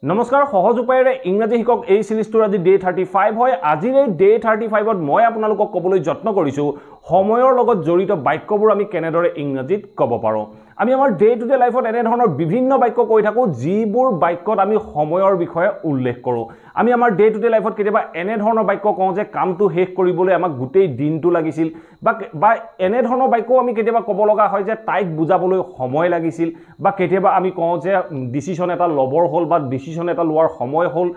নমস্কাৰ সহজ উপায়েৰে ইংৰাজী শিকক এই সিৰিজটোৰ আজি ডে 35 হয় আজিৰ এই ডে 35ত মই আপোনালোকক ক'বলৈ যত্ন কৰিছো সময়ৰ লগত জড়িত বাক্যবোৰ আমি কেনেদৰে ইংৰাজীত ক'ব পাৰো আমি আমাৰ ডে টু ডে লাইফত এনে ধৰণৰ বিভিন্ন বাক্য কৈ থাকো যিবোৰ বাক্যত আমি সময়ৰ বিষয়ে উল্লেখ কৰো আমি আমাৰ ডে টু ডে লাইফত কেতিয়াবা এনে ধৰণৰ বাক্য কওঁ যে কামটো শেষ কৰিবলৈ আমাক গোটেই দিনটো লাগিছিল বা এনে ধৰণৰ বাক্য আমি কেতিয়াবা ক'ব লগা হয় যে তাইক বুজাবলৈ সময় লাগিছিল বা কেতিয়াবা আমি কওঁ যে ডিসিশন এটা লবৰ হল বা ডিসিশন এটা লোৱাৰ সময় হল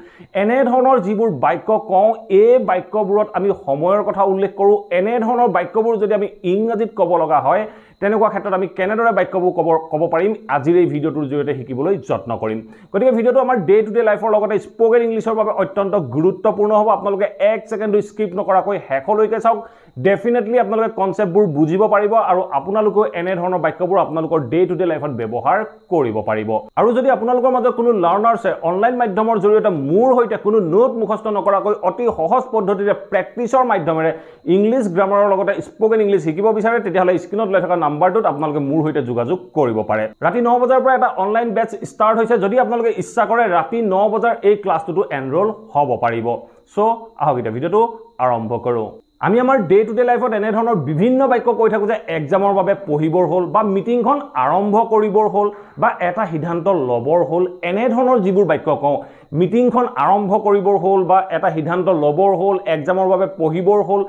এনে ধৰণৰ যিবোৰ বাক্য কওঁ এই বাক্যবোৰত আমি সময়ৰ কথা উল্লেখ কৰো এনে ধৰণৰ বাক্যবোৰ যদি আমি ইংৰাজীত ক'ব লগা হয় তেনেকুৱা ক্ষেত্ৰত আমি কেনেদৰে বাক্যবোৰ ক'ব পাৰিম আজিৰ এই ভিডিওটোৰ জৰিয়তে শিকিবলৈ যত্ন কৰিম গতিকে ভিডিওটো আমাৰ ডে টু ডে লাইফৰ লগতে স্পোকেন ইংলিছৰ বাবে অত্যন্ত গুৰুত্বপূৰ্ণ হ'ব আপোনালোকে এক ছেকেণ্ডো স্কিপ নকৰাকৈ শেষলৈকে চাওক ডেফিনেটলি আপোনালোকে কনসেপ্টবোৰ বুজিব পাৰিব আৰু আপোনালোকে এনে ধৰণৰ বাক্যবোৰ আপোনালোকৰ ডে টু ডে লাইফত ব্যৱহাৰ কৰিব পাৰিব আৰু যদি আপোনালোকৰ মাজত কোনো লাৰ্নাৰ্ছে অনলাইন মাধ্যমৰ জৰিয়তে মোৰ হৈতে কোনো নোট মুখস্থ নকৰাকৈ অতি সহজ পদ্ধতিৰে প্ৰেক্টিছৰ মাধ্যমেৰে ইংলিছ গ্ৰামাৰৰ লগতে স্পোকেন ইংলিছ শিকিব বিচাৰে তেতিয়াহলে স্ক্ৰিনত লৈ থকা নাম্বাৰটোত আপোনালোকে মোৰ হৈতে যোগাযোগ কৰিব পাৰে ৰাতি 9 বজাৰ পৰা এটা অনলাইন বেচ ষ্টাৰ্ট হৈছে যদি আপোনালোকে ইচ্ছা কৰে ৰাতি 9 বজাৰ এই ক্লাছটো এনৰোল হ'ব পাৰিব সো আহক এটা ভিডিওটো আৰম্ভ কৰো আমি আমাৰ ডে টু ডে লাইফত এনে ধৰণৰ বিভিন্ন বাক্য কৈ থাকো যে এক্সামৰ বাবে পঢ়িবৰ হল বা মিটিংখন আৰম্ভ কৰিবৰ হল বা এটা সিদ্ধান্ত লবৰ হল এনে ধৰণৰ যিবোৰ বাক্য কওঁ মিটিংখন আৰম্ভ কৰিবৰ হল বা এটা সিদ্ধান্ত লবৰ হল এক্সামৰ বাবে পঢ়িবৰ হল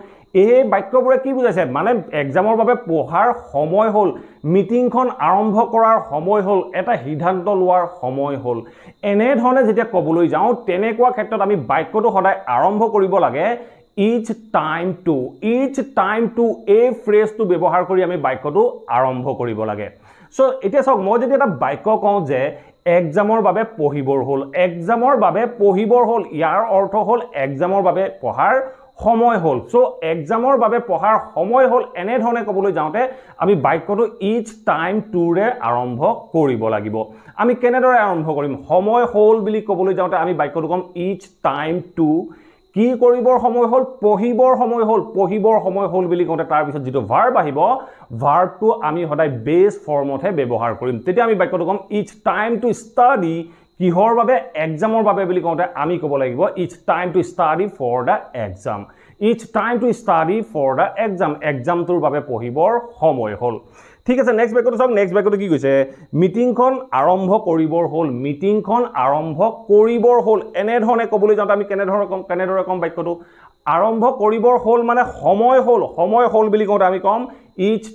এই বাক্যবোৰে কি বুজাইছে মানে এক্সামৰ বাবে পঢ়াৰ সময় হল মিটিংখন আৰম্ভ কৰাৰ সময় হল এটা সিদ্ধান্ত লোৱাৰ সময় হল এনে ধৰণে যেতিয়া ক'বলৈ যাওঁ তেনেকুৱা ক্ষেত্ৰত আমি বাক্যটো সদায় আৰম্ভ কৰিব লাগে each time to a phrase to ব্যৱহাৰ কৰি আমি বাক্যটো আৰম্ভ কৰিব লাগে সো এতিয়া চাওক মই যদি এটা বাক্য কওঁ যে এক্সামৰ বাবে পঢ়িবৰ হল এক্সামৰ বাবে পঢ়িবৰ হল ইয়াৰ অৰ্থ হল এক্সামৰ বাবে পঢ়াৰ সময় হল সো এক্সামৰ বাবে পঢ়াৰ সময় হল এনে ধৰণে ক'বলৈ যাওঁতে আমি বাক্যটো each time to ৰে আৰম্ভ কৰিব লাগিব আমি কেনেদৰে আৰম্ভ কৰিম সময় হল বুলি ক'বলৈ যাওঁতে আমি বাক্যটো কম each time to কি কৰিবৰ সময় হল পঢ়িবৰ সময় হল বুলি কওঁতে তাৰ পিছত যেটো ভাৰ্ব আহিব ভাৰ্বটো আমি সদায় বেস ফৰ্মতহে ব্যৱহাৰ কৰিম তেতিয়া আমি বাক্যটো কম each time to study কিহৰ বাবে এক্সামৰ বাবে বুলি কওঁতে আমি ক'ব লাগিব each time to study for the exam each time to study for the exam এক্সামটোৰ বাবে পঢ়িবৰ সময় হল ঠিক আছে নেক্সট বাক্যটো চাওক নেক্সট বাক্যটো কি কৈছে মিটিংখন আৰম্ভ কৰিবৰ হল মিটিংখন আৰম্ভ কৰিবৰ হল এনে ধৰণে ক'বলৈ যাওঁতে আমি কেনেদৰে কম বাক্যটো আৰম্ভ কৰিবৰ হল মানে সময় হল বুলি কওঁতে আমি কম each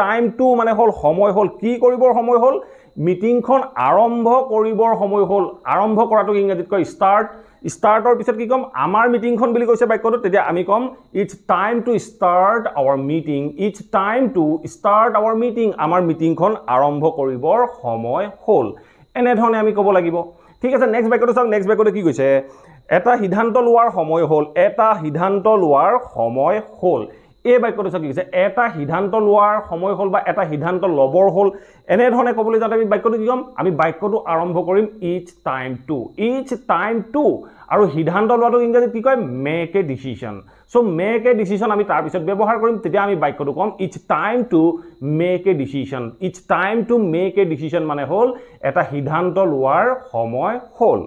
time to মানে হল সময় হল কি কৰিবৰ সময় হল মিটিংখন আৰম্ভ কৰিবৰ সময় হল আৰম্ভ কৰাটো ইংৰাজীত কয় স্টাৰ্টৰ পিছত কি কম আমাৰ মিটিংখন বুলি কৈছে বাক্যটো তেতিয়া আমি কম it's time to start our meeting it's time to start our meeting আমাৰ মিটিংখন আৰম্ভ কৰিবৰ সময় হল এনে ধৰণে আমি ক'ব লাগিব ঠিক আছে নেক্সট বাক্যটো চাওক নেক্সট বাক্যটো কি কৈছে এটা সিদ্ধান্ত লোৱাৰ সময় হল এই বাক্যটো চাওক কি কৈছে এটা সিদ্ধান্ত লোৱাৰ সময় হল বা এটা সিদ্ধান্ত লবৰ হল এনে ধৰণে ক'বলৈ যাওঁতে আমি বাক্যটো কি কম আমি বাক্যটো আৰম্ভ কৰিম each time to আৰু সিদ্ধান্ত লোৱাটো ইংৰাজীত কি কয় make a decision so make a decision আমি তাৰ পিছত ব্যৱহাৰ কৰিম তেতিয়া আমি বাক্যটো কম each time to make a decision মানে হল এটা সিদ্ধান্ত লোৱাৰ সময় হল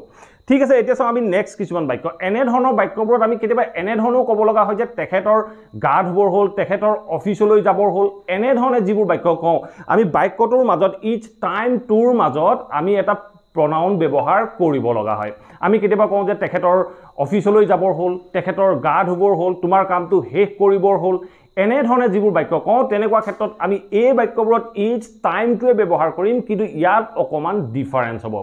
ঠিক আছে এতিয়া চাও আমি নেক্সট কিছুমান বাক্য এনে ধৰণৰ বাক্যবোৰত আমি কেতিয়াবা এনে ধৰণৰ ক'ব লগা হয় যে তেখেতৰ গা ধুবৰ হল তেখেতৰ অফিচলৈ যাবৰ হল এনে ধৰণে যিবোৰ বাক্য কওঁ আমি বাক্যটোৰ মাজত each time toৰ মাজত আমি এটা pronoun ব্যৱহাৰ কৰিব লগা হয় আমি কেতিয়াবা কওঁ যে তেখেতৰ অফিচলৈ যাবৰ হল তেখেতৰ গা ধুবৰ হল তোমাৰ কামটো শেষ কৰিবৰ হল এনে ধৰণে যিবোৰ বাক্য কওঁ তেনেকুৱা ক্ষেত্ৰত আমি এই বাক্যবোৰত each time টোৱে ব্যৱহাৰ কৰিম কিন্তু ইয়াত অকমান ডিফাৰেন্স হ'ব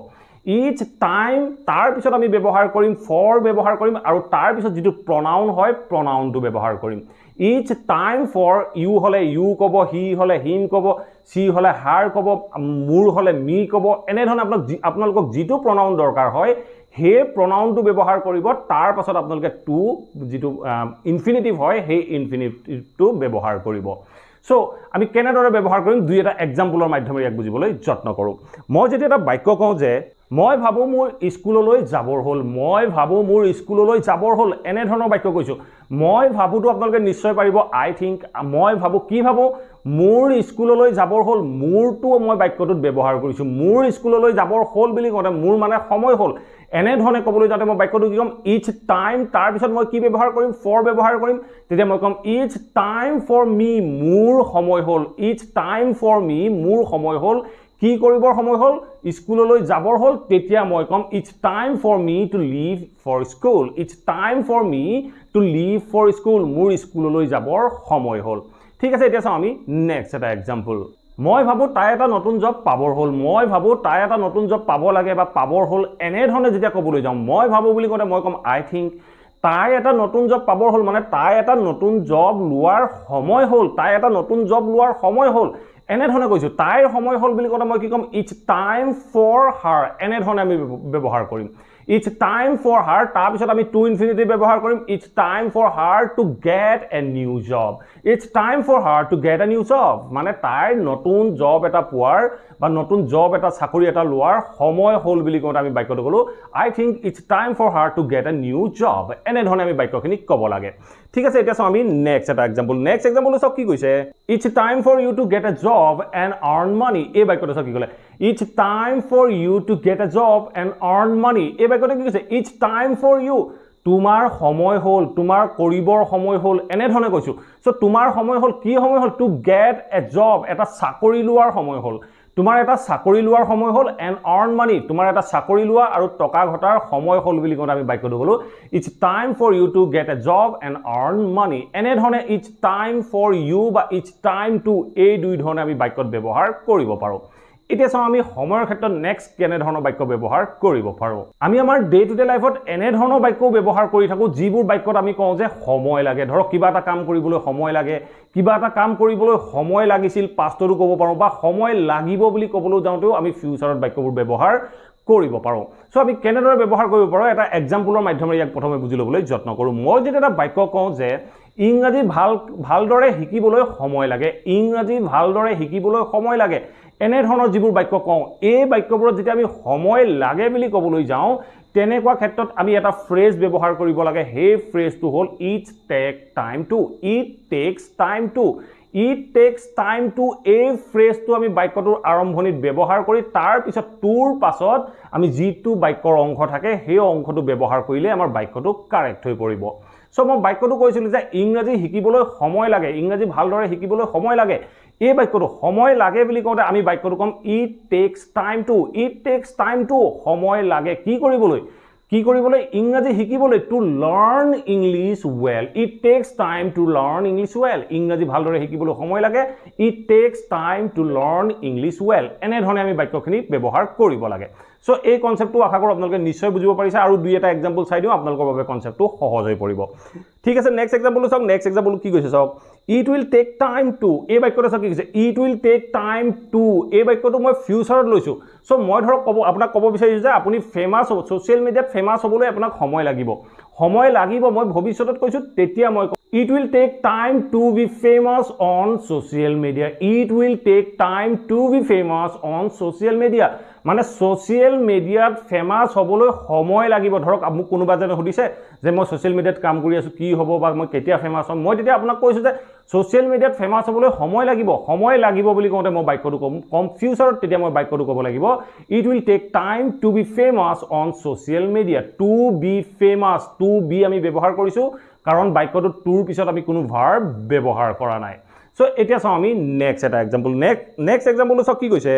each time তাৰ পিছত আমি ব্যৱহাৰ কৰিম for ব্যৱহাৰ কৰিম আৰু তাৰ পিছত যেটো pronoun হয় pronounটো ব্যৱহাৰ কৰিম each time for you হলে you কব he হলে him কব she হলে her কব মোৰ হলে me কব এনে ধৰণে আপোনালোকক যেটো pronoun দৰকাৰ হয় হে pronounটো ব্যৱহাৰ কৰিব তাৰ পাছত আপোনালোকে to যেটো infinitive হয় হে infinitive-টো ব্যৱহাৰ কৰিব সো আমি কেনেদৰে ব্যৱহাৰ কৰিম দুই এটা এক্সাম্পলৰ মাধ্যমেৰে ইয়াক বুজিবলৈ যত্ন কৰো মই যদি এটা বাক্য কওঁ যে মই ভাবো মোৰ স্কুললৈ যাবৰ হ'ল মই ভাবো মোৰ স্কুললৈ যাবৰ হ'ল এনে ধৰণৰ বাক্য কৈছো মই ভাবোটো আপোনালোকে নিশ্চয় পাৰিব আই থিংক মই ভাবো কি ভাবো মোৰ স্কুললৈ যাবৰ হ'ল মোৰটো মই বাক্যটোত ব্যৱহাৰ কৰিছো মোৰ স্কুললৈ যাবৰ হ'ল বুলি কওঁতে মোৰ মানে সময় হ'ল এনে ধৰণে ক'বলৈ যাতে মই বাক্যটো কি কম ইচ টাইম তাৰ পিছত মই কি ব্যৱহাৰ কৰিম ফৰ ব্যৱহাৰ কৰিম তেতিয়া মই কম ইচ টাইম ফৰ মি মোৰ সময় হ'ল ইচ টাইম ফৰ মি মোৰ সময় হ'ল কি কৰিবৰ সময় হ'ল স্কুললৈ যাবৰ হ'ল তেতিয়া মই কম it's time for me to leave for school it's time for me to leave for school মোৰ স্কুললৈ যাবৰ সময় হ'ল ঠিক আছে এতিয়া চাওঁ আমি নেক্সট এটা এক্সাম্পল মই ভাবো তাই এটা নতুন জব পাবৰ হ'ল মই ভাবো তাই এটা নতুন জব পাব লাগে বা পাবৰ হ'ল এনে ধৰণে যেতিয়া ক'বলৈ যাওঁ মই ভাবো বুলি কওঁতে মই কম আই থিংক তাই এটা নতুন জব পাবৰ হ'ল মানে তাই এটা নতুন জব লোৱাৰ সময় হ'ল তাই এটা নতুন জব লোৱাৰ সময় হ'ল এনে ধৰণে কৈছো তাইৰ সময় হ'ল বুলি কওঁতে মই কি কম ইটস টাইম ফৰ হাৰ এনে ধৰণে আমি ব্যৱহাৰ কৰিম ইটস টাইম ফৰ হাৰ তাৰ পিছত আমি টু ইনফিনিটিভ ব্যৱহাৰ কৰিম it's time for her to get a new job it's time for her to get a new job মানে তাইৰ নতুন জব এটা পোৱাৰ বা নতুন জব এটা চাকৰি এটা লোৱাৰ সময় হ'ল বুলি কওঁতে আমি বাক্যটো ক'লো I think it's time for her to get a new job এনে ধৰণে আমি বাক্যখিনি ক'ব লাগে ঠিক আছে এতিয়া চাওঁ আমি নেক্সট এটা এক্সাম্পল নেক্সট এক্সাম্পলটো চাওক কি কৈছে it's time for you to get a job and earn money এই বাক্যটো চাওক কি ক'লে it's time for you to get a job and earn money এই বাক্যটো কি কৈছে ইটস টাইম ফৰ ইউ তোমাৰ সময় হ'ল তোমাৰ কৰিবৰ সময় হ'ল এনে ধৰণে কৈছো সো তোমাৰ সময় হ'ল কি সময় হ'ল টু গেট এ জব এটা চাকৰি লোৱাৰ সময় হ'ল তোমাৰ এটা চাকৰি লোৱাৰ সময় হ'ল এণ্ড আৰ্ণ মানি তোমাৰ এটা চাকৰি লোৱা আৰু টকা ঘটাৰ সময় হ'ল বুলি কওঁতে আমি বাক্যটো ক'লো it's time for you to get a job and earn money এনে ধৰণে ইটস টাইম ফৰ ইউ বা ইটস টাইম টু এই দুই ধৰণে আমি বাক্যত ব্যৱহাৰ কৰিব পাৰোঁ এতিয়া চাওঁ আমি সময়ৰ ক্ষেত্ৰত নেক্সট কেনে ধৰণৰ বাক্য ব্যৱহাৰ কৰিব পাৰোঁ আমি আমাৰ ডে টু ডে লাইফত এনে ধৰণৰ বাক্য ব্যৱহাৰ কৰি থাকোঁ যিবোৰ বাক্যত আমি কওঁ যে সময় লাগে ধৰক কিবা এটা কাম কৰিবলৈ সময় লাগে কিবা এটা কাম কৰিবলৈ সময় লাগিছিল পাষ্টতো ক'ব পাৰোঁ বা সময় লাগিব বুলি ক'বলৈ যাওঁতেও আমি ফিউচাৰত বাক্যবোৰ ব্যৱহাৰ কৰিব পাৰোঁ সো আমি কেনেদৰে ব্যৱহাৰ কৰিব পাৰোঁ এটা এক্সাম্পলৰ মাধ্যমেৰে ইয়াক প্ৰথমে বুজি ল'বলৈ যত্ন কৰোঁ মই যেতিয়া এটা বাক্য কওঁ যে ইংৰাজী ভালদৰে শিকিবলৈ সময় লাগে ইংৰাজী ভালদৰে শিকিবলৈ সময় লাগে এনে ধৰণৰ যিবোৰ বাক্য কওঁ এই বাক্যবোৰত যেতিয়া আমি সময় লাগে বুলি ক'বলৈ যাওঁ তেনেকুৱা ক্ষেত্ৰত আমি এটা ফ্ৰেজ ব্যৱহাৰ কৰিব লাগে সেই ফ্ৰেজটো হ'ল it's take time to it takes time to it takes time to এই ফ্ৰেজটো আমি বাক্যটোৰ আৰম্ভণিত ব্যৱহাৰ কৰি তাৰ পিছত টুৰ পাছত আমি যিটো বাক্যৰ অংশ থাকে সেই অংশটো ব্যৱহাৰ কৰিলে আমাৰ বাক্যটো কাৰেক্ট হৈ পৰিব সো মই বাক্যটো কৈছিলোঁ যে ইংৰাজী শিকিবলৈ সময় লাগে ইংৰাজী ভালদৰে শিকিবলৈ সময় লাগে এই বাক্যটো সময় লাগে বুলি কওঁতে আমি বাক্যটো কম ইট টেক্স টাইম টু সময় লাগে কি কৰিবলৈ ইংৰাজী শিকিবলৈ two learn English well it takes time two learn English well ইংৰাজী ভালদৰে শিকিবলৈ সময় লাগে it takes time two learn English well এনে ধৰণে আমি বাক্যখিনি ব্যৱহাৰ কৰিব লাগে সো এই কনসেপ্টটো আশা কৰোঁ আপোনালোকে নিশ্চয় বুজিব পাৰিছে আৰু দুই এটা এক্সাম্পল চাই দিওঁ আপোনালোকৰ বাবে কনসেপ্টটো সহজ হৈ পৰিব ঠিক আছে নেক্সট এক্সাম্পলটো চাওক নেক্সট এক্সাম্পলটো কি কৈছে চাওক it will take time to এই বাক্যটো চাওক কি কৈছে it will take time to এই বাক্যটো মই ফিউচাৰত লৈছোঁ সো মই ধৰক আপোনাক ক'ব বিচাৰিছোঁ যে আপুনি ফেমাছ হ'ব ছ'চিয়েল মিডিয়াত ফেমাছ হ'বলৈ আপোনাক সময় লাগিব মই ভৱিষ্যতত কৈছোঁ তেতিয়া মই It will take time to be famous on social media. It will take time to be famous on social media. মানে সোশ্যাল মিডিয়াত ফেমাস হ'বলৈ সময় লাগিব ধৰক মোক কোনোবা যেন সুধিছে যে মই সোশ্যাল মিডিয়াত কাম কৰি আছো কি হ'ব বা মই কেতিয়া ফেমাস হ'ম মই তেতিয়া আপোনাক কৈছো যে সোশ্যাল মিডিয়াত ফেমাস হ'বলৈ সময় লাগিব বুলি কওঁতে মই বাক্যটো কম ফিউচাৰত তেতিয়া মই বাক্যটো ক'ব লাগিব it will take time to be famous on social media to be famous to be আমি ব্যৱহাৰ কৰিছো কাৰণ বাক্যটো টুৰ পিছত আমি কোনো ভাৰ্ব ব্যৱহাৰ কৰা নাই সো এতিয়া চাওঁ আমি নেক্সট এটা এক্সাম্পল নেক্সট এক্সাম্পলটো চাওক কি কৈছে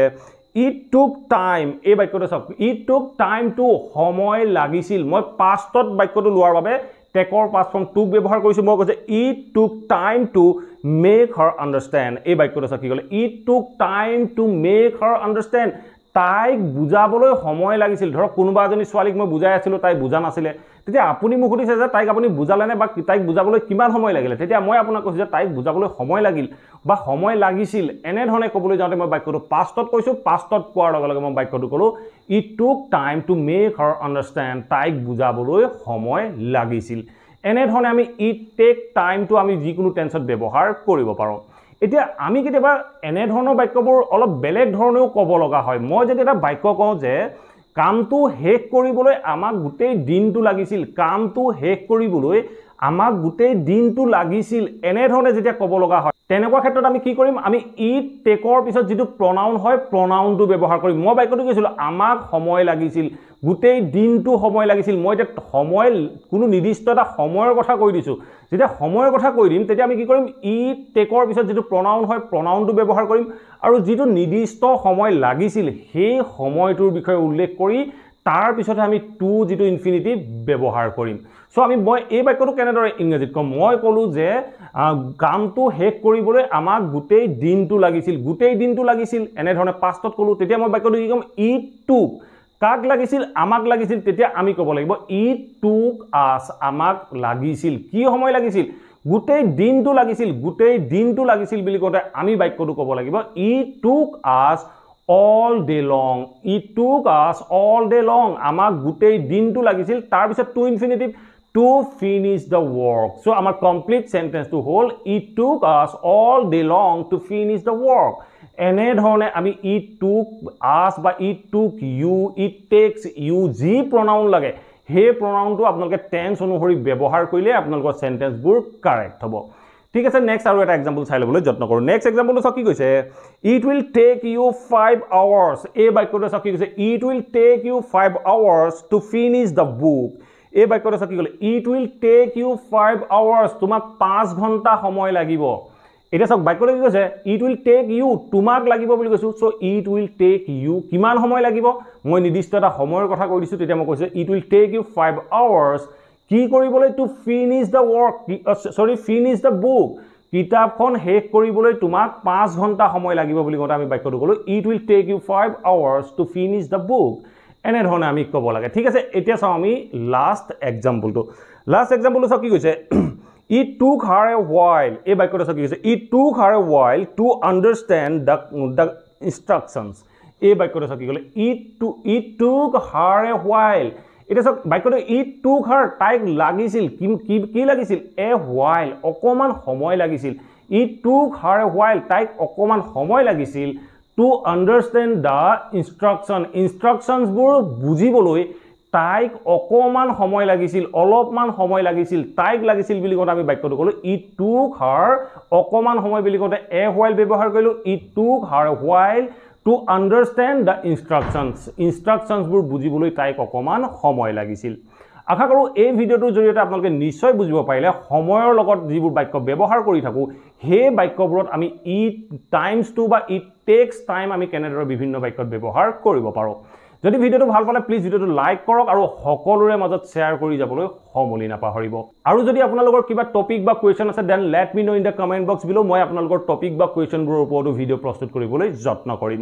It took time এই বাক্যটো চাওক it took time to সময় লাগিছিল মই পাষ্টত বাক্যটো লোৱাৰ বাবে টেকৰ পাষ্ট ফৰ্ম টুক ব্যৱহাৰ কৰিছো মই কৈছে it took time to make her understand এই বাক্যটো চাওক কি ক'লে it took time to make her understand তাইক বুজাবলৈ সময় লাগিছিল ধৰক কোনোবা এজনী ছোৱালীক মই বুজাই আছিলো তাই বুজা নাছিলে তেতিয়া আপুনি মোক সুধিছে যে তাইক আপুনি বুজালেনে বা তাইক বুজাবলৈ কিমান সময় লাগিলে তেতিয়া মই আপোনাক কৈছো যে তাইক বুজাবলৈ সময় লাগিল বা সময় লাগিছিল এনে ধৰণে ক'বলৈ যাওঁতে মই বাক্যটো পাষ্টত কৈছো পাষ্টত কোৱাৰ লগে লগে মই বাক্যটো ক'লো it took time to make her understand তাইক বুজাবলৈ সময় লাগিছিল এনে ধৰণে আমি it take time to আমি যিকোনো টেন্সত ব্যৱহাৰ কৰিব পাৰো এতিয়া আমি কেতিয়াবা এনে ধৰণৰ বাক্যবোৰ অলপ বেলেগ ধৰণেও ক'ব লগা হয় মই যদি এটা বাক্য কওঁ যে কামটো শেষ কৰিবলৈ আমাক গোটেই দিনটো লাগিছিল কামটো শেষ কৰিবলৈ আমাক গোটেই দিনটো লাগিছিল এনে ধৰণে যেতিয়া ক'ব লগা হয় তেনেকুৱা ক্ষেত্ৰত আমি কি কৰিম আমি ইট টেকৰ পিছত যেটো প্ৰনাউন হয় প্ৰনাউনটো ব্যৱহাৰ কৰিম মই বাক্যটো কৈছিল আমাক সময় লাগিছিল গোটেই দিনটো সময় লাগিছিল মই এটা সময় কোনো নিৰ্দিষ্ট এটা সময়ৰ কথা কৈ দিছো যেতিয়া সময়ৰ কথা কৈ দিম তেতিয়া আমি কি কৰিম ইট টেকৰ পিছত যেটো প্ৰনাউন হয় প্ৰনাউনটো ব্যৱহাৰ কৰিম আৰু যেটো নিৰ্দিষ্ট সময় লাগিছিল সেই সময়টোৰ বিষয়ে উল্লেখ কৰি তাৰ পিছতে আমি টু যেটো ইনফিনিটিভ ব্যৱহাৰ কৰিম সো আমি মই এই বাক্যটো কেনেদৰে ইংৰাজীত কম মই কলো যে কামটো শেষ কৰিবলৈ আমাক গোটেই দিনটো লাগিছিল এনে ধৰণে পাষ্টত কলো তেতিয়া মই বাক্যটো কি কম ইট টুক কাক লাগিছিল আমাক লাগিছিল তেতিয়া আমি ক'ব লাগিব ইট টুক আস আমাক লাগিছিল কি সময় লাগিছিল গোটেই দিনটো লাগিছিল বুলি কওঁতে আমি বাক্যটো ক'ব লাগিব ইট টুক আস all day long it took us all day long আমাক গোটেই দিনটো লাগিছিল তাৰ পিছত to infinitive to finish the work so our complete sentence to hold it took us all day long to finish the work ene dhorone ami it took us ba it took you it takes you ji pronoun lage he pronoun to apnaloke tense অনুসৰি ব্যৱহাৰ কৰিলে আপোনালোকৰ sentence বোৰ correct হ'ব ঠিক আছে next আৰু এটা एग्जांपल চাই লবলৈ যত্ন কৰো নেক্সট एग्जांपल তো কি কৈছে it will take you 5 hours এই বাক্যটো কি কৈছে it will take you 5 hours to finish the book এই বাক্যটো কি কলে it will take you 5 hours তোমাক 5 ঘন্টা সময় লাগিব এটা সব বাক্যটো কি কৈছে it will take you তোমাক লাগিব বুলি কৈছো so it will take you কিমান সময় লাগিব মই নিৰ্দিষ্ট এটা সময়ৰ কথা কৈ দিছো তেতিয়া মই কৈছো it will take you 5 hours কি কৰিবলৈ to finish the work finish the book কিতাপখন শেষ কৰিবলৈ তোমাক 5 ঘন্টা সময় লাগিব বুলি কথা আমি বাক্যটো কলো it will take you 5 hours to finish the book এনে ধৰণে আমি ক'ব লাগে ঠিক আছে এতিয়া চাও আমি লাষ্ট एग्जांपलটো কি কৈছে it took her a while এই বাক্যটো কি কৈছে it took her a while to understand the instructions এই বাক্যটো কি ক'লে it took her a while এটা সব বাক্যটো it took her তাইক লাগিছিল কি লাগিছিল a while অকমান সময় লাগিছিল it took her a while তাইক অকমান সময় লাগিছিল to understand the instructions বোৰ বুজিবলৈ তাইক অকমান সময় লাগিছিল অলপমান সময় লাগিছিল তাইক লাগিছিল বুলি কথা আমি বাক্যটো কলো it took her অকমান সময় বুলি কথা a while ব্যৱহাৰ কৰিলো it took her a while to understand the instructions বোৰ বুজিবলৈ তাইক অকমান সময় লাগিছিল আশা কৰো এই ভিডিওটোৰ জৰিয়তে আপোনালোকে নিশ্চয় বুজিব পাৰিলে সময়ৰ লগত যিবোৰ বাক্য ব্যৱহাৰ কৰি থাকো হে বাক্যবোৰত আমি it times to বা it takes time আমি কেনেদৰে বিভিন্ন বাক্যত ব্যৱহাৰ কৰিব পাৰো যদি ভিডিওটো ভাল পালে প্লিজ ভিডিওটো লাইক কৰক আৰু সকলোৰে মাজত শেয়াৰ কৰি যাবলৈ সমলি নাপাহৰিব আৰু যদি আপোনালোকৰ কিবা টপিক বা কোৱেশ্চন আছে then let me know in the comment box below মই আপোনালোকৰ টপিক বা কোৱেশ্চনবোৰৰ ওপৰতো ভিডিও প্ৰস্তুত কৰিবলৈ যত্ন কৰিম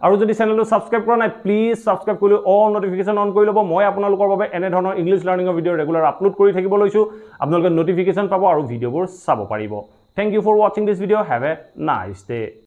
আৰু যদি চেনেলটো সাবস্ক্ৰাইব কৰা নাই প্লিজ সাবস্ক্ৰাইব কৰি অল নোটিফিকেশন অন কৰি ল'ব মই আপোনালোকৰ বাবে এনে ধৰণৰ ইংলিশ লাৰ্নিংৰ ভিডিও ৰেগুলাৰ আপলোড কৰি থাকিব লৈছো আপোনালোকে নোটিফিকেশন পাব আৰু ভিডিওবোৰ চাব পাৰিব thank you for watching this video have a nice day